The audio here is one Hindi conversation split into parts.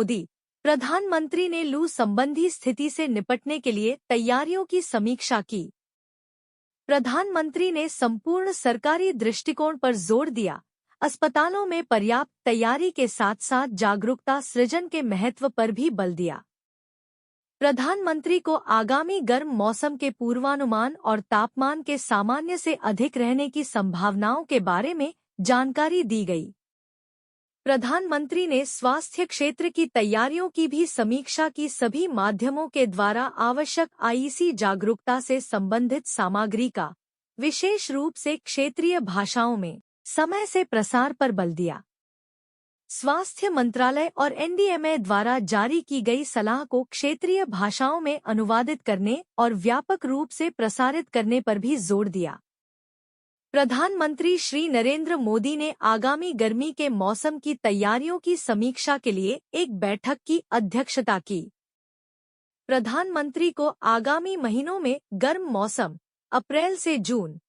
मोदी। प्रधानमंत्री ने लू संबंधी स्थिति से निपटने के लिए तैयारियों की समीक्षा की। प्रधानमंत्री ने संपूर्ण सरकारी दृष्टिकोण पर जोर दिया। अस्पतालों में पर्याप्त तैयारी के साथ साथ जागरूकता सृजन के महत्व पर भी बल दिया। प्रधानमंत्री को आगामी गर्म मौसम के पूर्वानुमान और तापमान के सामान्य से अधिक रहने की संभावनाओं के बारे में जानकारी दी गई। प्रधानमंत्री ने स्वास्थ्य क्षेत्र की तैयारियों की भी समीक्षा की। सभी माध्यमों के द्वारा आवश्यक आईसी जागरूकता से संबंधित सामग्री का, विशेष रूप से क्षेत्रीय भाषाओं में, समय से प्रसार पर बल दिया। स्वास्थ्य मंत्रालय और एनडीएमए द्वारा जारी की गई सलाह को क्षेत्रीय भाषाओं में अनुवादित करने और व्यापक रूप से प्रसारित करने पर भी जोर दिया। प्रधानमंत्री श्री नरेंद्र मोदी ने आगामी गर्मी के मौसम की तैयारियों की समीक्षा के लिए एक बैठक की अध्यक्षता की। प्रधानमंत्री को आगामी महीनों में गर्म मौसम अप्रैल से जून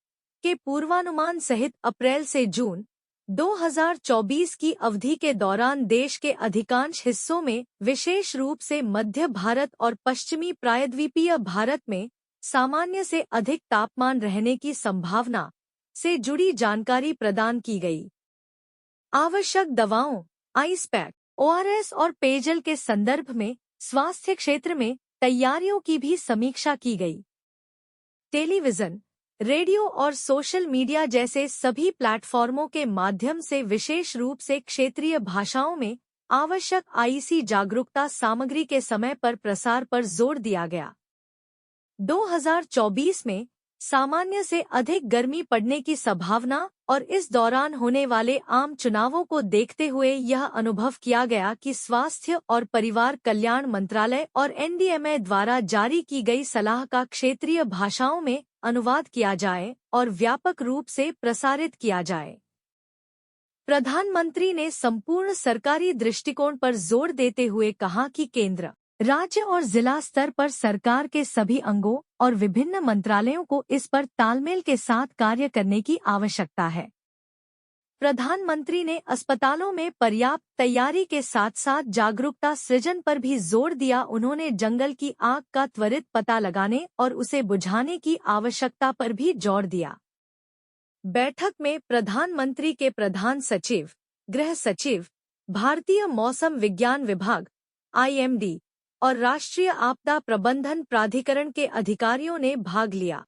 के पूर्वानुमान सहित अप्रैल से जून 2024 की अवधि के दौरान देश के अधिकांश हिस्सों में, विशेष रूप से मध्य भारत और पश्चिमी प्रायद्वीपीय भारत में सामान्य से अधिक तापमान रहने की संभावना से जुड़ी जानकारी प्रदान की गई। आवश्यक दवाओं, आइस पैक, ओआरएस और पेयजल के संदर्भ में स्वास्थ्य क्षेत्र में तैयारियों की भी समीक्षा की गई। टेलीविजन, रेडियो और सोशल मीडिया जैसे सभी प्लेटफॉर्मों के माध्यम से विशेष रूप से क्षेत्रीय भाषाओं में आवश्यक आईसी जागरूकता सामग्री के समय पर प्रसार पर जोर दिया गया। 2024 में सामान्य से अधिक गर्मी पड़ने की संभावना और इस दौरान होने वाले आम चुनावों को देखते हुए यह अनुभव किया गया कि स्वास्थ्य और परिवार कल्याण मंत्रालय और एनडीएमए द्वारा जारी की गई सलाह का क्षेत्रीय भाषाओं में अनुवाद किया जाए और व्यापक रूप से प्रसारित किया जाए। प्रधानमंत्री ने संपूर्ण सरकारी दृष्टिकोण पर जोर देते हुए कहा कि केंद्र, राज्य और जिला स्तर पर सरकार के सभी अंगों और विभिन्न मंत्रालयों को इस पर तालमेल के साथ कार्य करने की आवश्यकता है। प्रधानमंत्री ने अस्पतालों में पर्याप्त तैयारी के साथ साथ जागरूकता सृजन पर भी जोर दिया। उन्होंने जंगल की आग का त्वरित पता लगाने और उसे बुझाने की आवश्यकता पर भी जोर दिया। बैठक में प्रधानमंत्री के प्रधान सचिव, गृह सचिव, भारतीय मौसम विज्ञान विभाग (IMD) और राष्ट्रीय आपदा प्रबंधन प्राधिकरण के अधिकारियों ने भाग लिया।